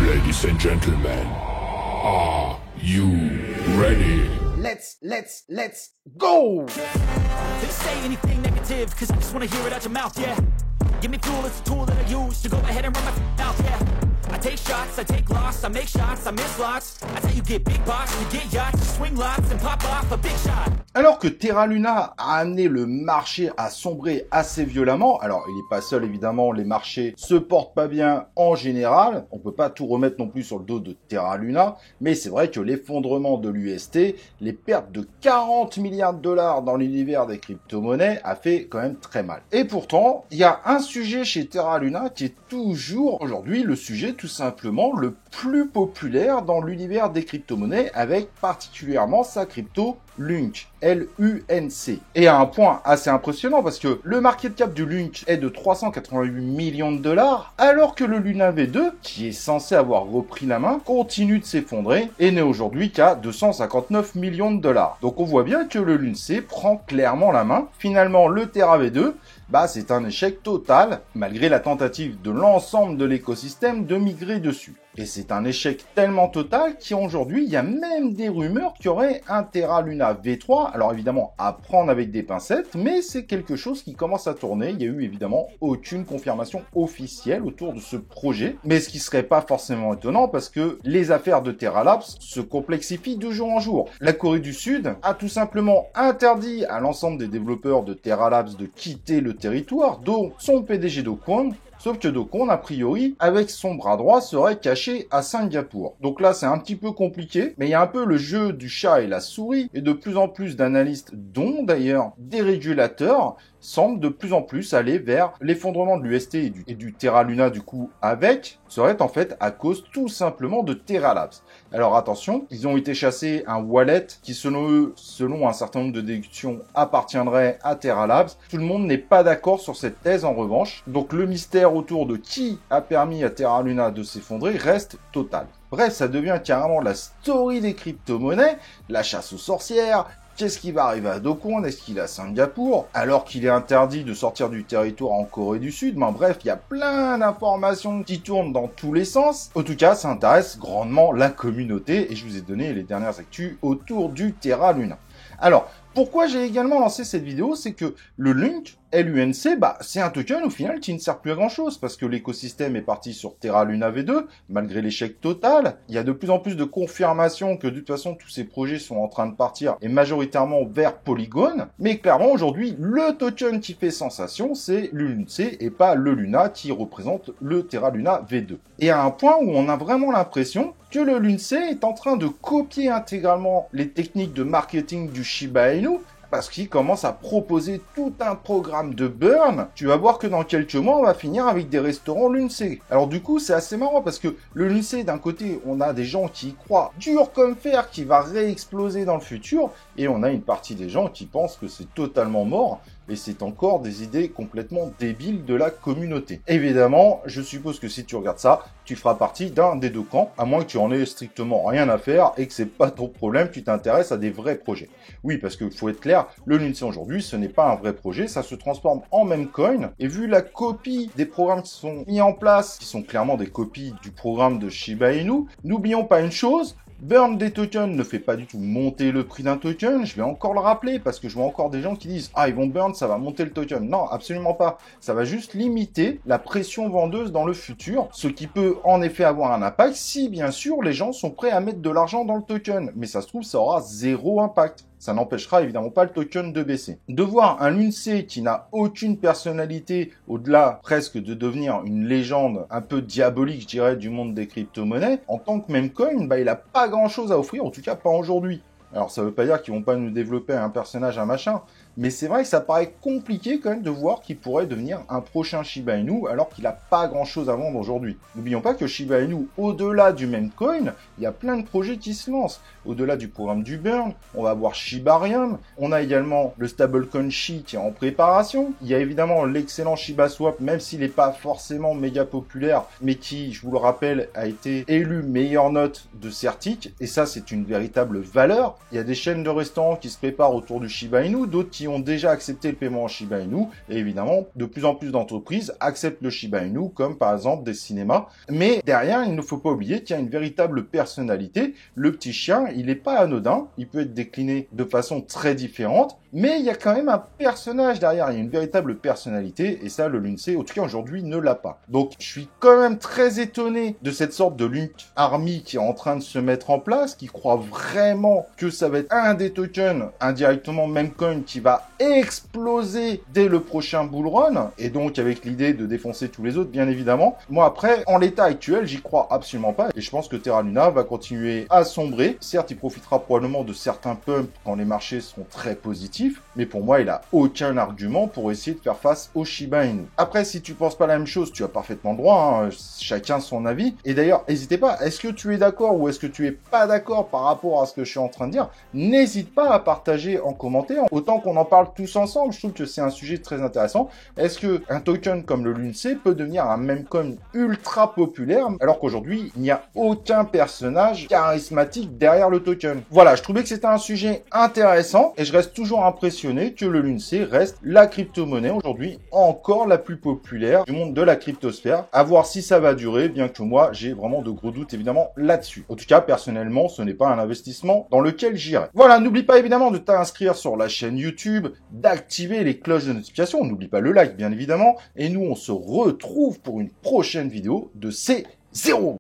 Ladies and gentlemen, are you ready? Let's go! They say anything negative, cause I just wanna hear it out your mouth, yeah. Give me fuel, it's a tool that I use to go ahead and run my mouth, yeah. I take shots, I take loss, I make shots, I miss lots. I tell you get big box, you get yachts, you swing lots and pop off a big shot. Alors que Terra Luna a amené le marché à sombrer assez violemment, alors il n'est pas seul évidemment, les marchés se portent pas bien en général, on peut pas tout remettre non plus sur le dos de Terra Luna, mais c'est vrai que l'effondrement de l'UST, les pertes de 40 milliards de dollars dans l'univers des crypto-monnaies a fait quand même très mal. Et pourtant, il y a un sujet chez Terra Luna qui est toujours aujourd'hui le sujet tout simplement le plus populaire dans l'univers des crypto-monnaies, avec particulièrement sa crypto Lunk, L-U-N-C. Et à un point assez impressionnant parce que le market cap du Lunk est de 388 millions de dollars, alors que le Luna V2, qui est censé avoir repris la main, continue de s'effondrer et n'est aujourd'hui qu'à 259 millions de dollars. Donc on voit bien que le LUNC prend clairement la main. Finalement, le Terra V2, c'est un échec total, malgré la tentative de l'ensemble de l'écosystème de migrer dessus. Et c'est un échec tellement total qu'aujourd'hui, il y a même des rumeurs qu'il y aurait un Terra Luna V3. Alors évidemment, à prendre avec des pincettes, mais c'est quelque chose qui commence à tourner. Il n'y a eu évidemment aucune confirmation officielle autour de ce projet. Mais ce qui serait pas forcément étonnant parce que les affaires de Terra Labs se complexifient de jour en jour. La Corée du Sud a tout simplement interdit à l'ensemble des développeurs de Terra Labs de quitter le territoire, dont son PDG Do Kwon. Sauf que Do Kwon, a priori, avec son bras droit, serait caché à Singapour. Donc là, c'est un petit peu compliqué, mais il y a un peu le jeu du chat et la souris, et de plus en plus d'analystes, dont d'ailleurs des régulateurs, semblent de plus en plus aller vers l'effondrement de l'UST et du Terra Luna du coup avec, serait en fait à cause tout simplement de Terra Labs. Alors attention, ils ont été chassés un wallet qui selon eux, selon un certain nombre de déductions, appartiendrait à Terra Labs. Tout le monde n'est pas d'accord sur cette thèse en revanche, donc le mystère autour de qui a permis à Terra Luna de s'effondrer reste total. Bref, ça devient carrément la story des crypto-monnaies, la chasse aux sorcières. Qu'est-ce qui va arriver à Do Kwon? Est-ce qu'il est à Singapour? Alors qu'il est interdit de sortir du territoire en Corée du Sud. Bref, il y a plein d'informations qui tournent dans tous les sens. En tout cas, ça intéresse grandement la communauté et je vous ai donné les dernières actus autour du Terra Luna. Alors, pourquoi j'ai également lancé cette vidéo? C'est que le Lunk, LUNC, c'est un token au final qui ne sert plus à grand chose parce que l'écosystème est parti sur Terra Luna V2, malgré l'échec total. Il y a de plus en plus de confirmations que de toute façon tous ces projets sont en train de partir et majoritairement vers Polygon. Mais clairement aujourd'hui, le token qui fait sensation, c'est l'UNC et pas le Luna qui représente le Terra Luna V2. Et à un point où on a vraiment l'impression que le LUNC est en train de copier intégralement les techniques de marketing du Shiba Inu, parce qu'il commence à proposer tout un programme de burn. Tu vas voir que dans quelques mois, on va finir avec des restaurants LUNC. Alors du coup, c'est assez marrant parce que le LUNC, d'un côté, on a des gens qui y croient dur comme fer, qui va réexploser dans le futur, et on a une partie des gens qui pensent que c'est totalement mort, et c'est encore des idées complètement débiles de la communauté. Évidemment, je suppose que si tu regardes ça, tu feras partie d'un des deux camps, à moins que tu en aies strictement rien à faire et que c'est pas ton problème, tu t'intéresses à des vrais projets. Oui, parce qu'il faut être clair, le LUNC aujourd'hui, ce n'est pas un vrai projet, ça se transforme en meme coin, et vu la copie des programmes qui sont mis en place, qui sont clairement des copies du programme de Shiba Inu, n'oublions pas une chose, burn des tokens ne fait pas du tout monter le prix d'un token, je vais encore le rappeler parce que je vois encore des gens qui disent « Ah, ils vont burn, ça va monter le token ». Non, absolument pas. Ça va juste limiter la pression vendeuse dans le futur, ce qui peut en effet avoir un impact si bien sûr les gens sont prêts à mettre de l'argent dans le token. Mais ça se trouve, ça aura zéro impact. Ça n'empêchera évidemment pas le token de baisser. De voir un LUNC qui n'a aucune personnalité, au-delà presque de devenir une légende un peu diabolique, je dirais, du monde des crypto-monnaies, en tant que meme coin, il n'a pas grand-chose à offrir, en tout cas pas aujourd'hui. Alors ça veut pas dire qu'ils vont pas nous développer un personnage, un machin, mais c'est vrai que ça paraît compliqué quand même de voir qu'il pourrait devenir un prochain Shiba Inu alors qu'il n'a pas grand chose à vendre aujourd'hui. N'oublions pas que Shiba Inu, au-delà du meme coin, il y a plein de projets qui se lancent. Au-delà du programme du burn, on va avoir Shibarium, on a également le stablecoin Shi qui est en préparation, il y a évidemment l'excellent Shiba Swap, même s'il n'est pas forcément méga populaire, mais qui, je vous le rappelle, a été élu meilleure note de Certic, et ça c'est une véritable valeur. Il y a des chaînes de restaurants qui se préparent autour du Shiba Inu, d'autres qui ont déjà accepté le paiement en Shiba Inu, et évidemment, de plus en plus d'entreprises acceptent le Shiba Inu, comme par exemple des cinémas. Mais derrière, il ne faut pas oublier qu'il y a une véritable personnalité. Le petit chien, il n'est pas anodin, il peut être décliné de façon très différente, mais il y a quand même un personnage derrière, il y a une véritable personnalité, et ça, le Lunce, en tout cas aujourd'hui, ne l'a pas. Donc, je suis quand même très étonné de cette sorte de Lunk Army qui est en train de se mettre en place, qui croit vraiment que ça va être un des tokens, indirectement Memcoin, qui va exploser dès le prochain bull run, et donc avec l'idée de défoncer tous les autres, bien évidemment. Moi, après, en l'état actuel, j'y crois absolument pas, et je pense que Terra Luna va continuer à sombrer. Certes, il profitera probablement de certains pumps quand les marchés seront très positifs, mais pour moi, il a aucun argument pour essayer de faire face au Shiba Inu. Après, si tu penses pas la même chose, tu as parfaitement le droit, hein, chacun son avis. Et d'ailleurs, n'hésitez pas, est-ce que tu es d'accord ou est-ce que tu es pas d'accord par rapport à ce que je suis en train de dire? N'hésite pas à partager en commentaire, autant qu'on en parle tous ensemble. Je trouve que c'est un sujet très intéressant. Est-ce que un token comme le Lunce peut devenir un memcoin ultra populaire, alors qu'aujourd'hui, il n'y a aucun personnage charismatique derrière le token? Voilà, je trouvais que c'était un sujet intéressant et je reste toujours impressionné que le Lunce reste la crypto-monnaie aujourd'hui encore la plus populaire du monde de la cryptosphère. À voir si ça va durer, bien que moi, j'ai vraiment de gros doutes évidemment là-dessus. En tout cas, personnellement, ce n'est pas un investissement dans lequel j'irai. Voilà, n'oublie pas évidemment de t'inscrire sur la chaîne YouTube, d'activer les cloches de notification, n'oublie pas le like bien évidemment, et nous on se retrouve pour une prochaine vidéo de C0.